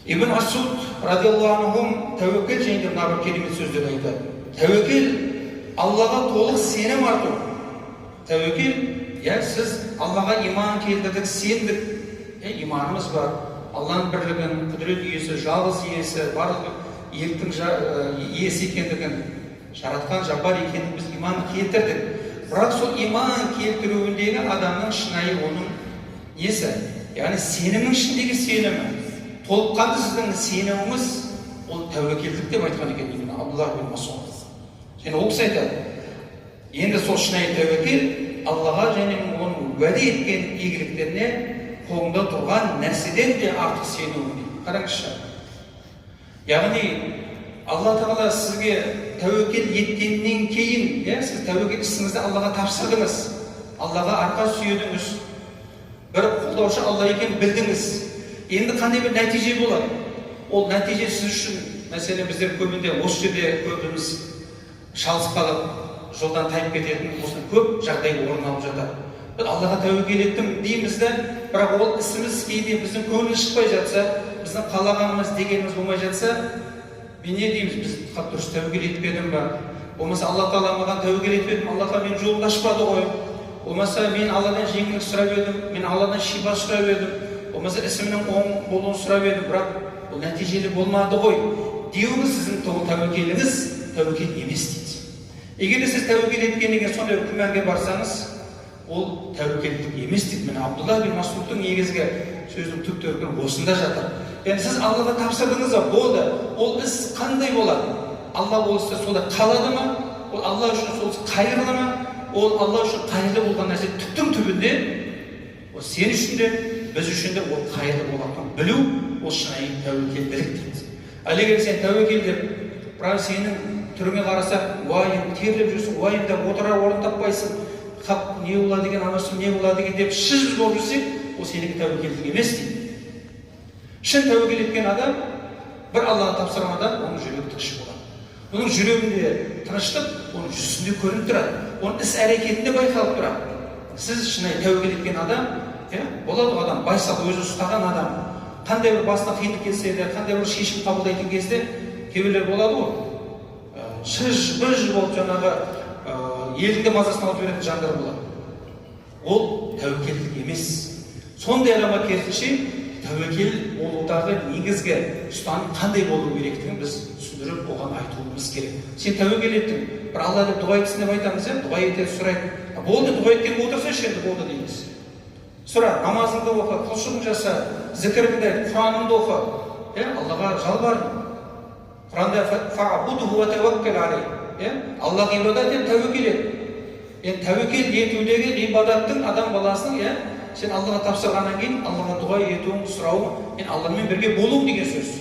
Ибн Масуд радиаллаху анху тәуекел жайында мына бір керемет сөздер айтады. Тәуекел Аллаға толық сенім арту. Тәуекел, сіз Аллаға иман келтірдік, сендік. Иманымыз бар. Алланың бірлігін, құдірет иесі, жалғыз иесі, барлық елдің иесі екендігін, жаратқан жаббар екенін біз иман келтірдік. Бірақ сол иман келтіруіндегі адамның шынайы оның несі? Яғни сенімнің ішіндегі сенімі. Толыққанды сіздің сеніміңіз ол тәуекелдік деп айтқан екен Ибн Абдуллах ибн Масуд. Және ол кісі айтады, енді сол шынайы тәуекел Аллаға және оның уәде еткен игіліктеріне қолыңда тұрған нәрседен де артық сену. Қараңызшы. Яғни Алла Тағала сізге тәуекел еткеннен кейін, сіз тәуекел ісіңізді Аллаға тапсырдыңыз, Аллаға арқа сүйедіңіз, бір қолдаушы Алла екенін білдіңіз. Енді қандай бір нәтиже болады? Ол нәтиже сіз үшін, мәселен біздер көбінде осы жерде көбіміз шалыс қалып, жолдан тайып кететін осының көп жағдай орын алып жатады. Біз Аллаға тәуекел еттім дейміз де, бірақ ол ісіміз кейде біздің көңіл шықпай жатса, біздің қалағанымыз дегеніміз болмай жатса, мен не дейміз? Біз дұрыс тәуекел етпедім ба? Болмаса Алла Тағала маған тәуекел етпедім, Алла Тағала менің жолымды ашпады ғой. Болмаса мен Алладан жеңілдік сұрап едім, мен Алладан шипа сұрап едім, болмаса ісімнің оң болуын сұрап едім, бірақ ол нәтижелі болмады ғой. Деуіңіз сіздің тәуекеліңіз тәуекел емес дейді. Егер сіз тәуекел еткеннен кейін сондай күмәнге барсаңыз, ол тәуекелдік емес дейді. Міне Абдуллах ибн Масудтың негізгі сөздің түп төркіні осында жатыр. Яғни сіз Аллаға тапсырдыңыз ба, болды. Ол іс қандай болады? Алла ол істі солай қалады ма? Ол Алла үшін сол қайырлы ма? Ол Алла үшін қайырлы болған нәрсе түптің түбінде, ол сен үшін де, біз үшін де ол қайырлы болатынын білу, ол шынайы тәуекелділік дейді. Ал егер сен тәуекел деп, бірақ сенің түріңе қарасақ, уайым, терлеп жүрсің, уайымдап отырар орын таппайсың, қап не болады деген, анашым не болады деген деп шыжбыз болып жүрсек, ол сенікі тәуекелдік емес дейді. Шын тәуекел еткен адам, бір Аллаға тапсырған адам, оның жүрегі тыныш болады. Оның жүрегінде тыныштық, оның жүзінде көрініп тұрады, оның іс әрекетінде байқалып тұрады. Сіз шынайы тәуекел еткен адам, болады адам, байсал өзі ұстаған адам, қандай бір басына қиындық келсе де, қандай бір шешім қабылдайтын кезде кейбіреулер болады ғой, шыж-быж болып жаңағы елдің де мазасын алып беретін жандар болады. Ол тәуекелдік емес. Сондай адамға керісінше тәуекел болудағы негізгі ұстаным қандай болу керектігін біз түсіндіріп оған айтуымыз керек. Сен тәуекел еттің, бір Алла деп дұға етсін деп айтамыз, дұға етеді, сұрайды. Болды, дұға еткен отырсайшы енді болды дейміз. Сұра, намазыңды оқы, құлшылығыңды жаса, зікіріңді айт, Құраныңды оқы. Аллаға жалбар. Құранда фаъбудху ва таваккал алейх. Аллаға ибадат ет, тәуекел ет. Тәуекел етудегі ибадаттың адам баласының, сен Аллаға тапсырғаннан кейін Аллаға дұға етуің, сұрауың, Алламен бірге болуың деген сөз.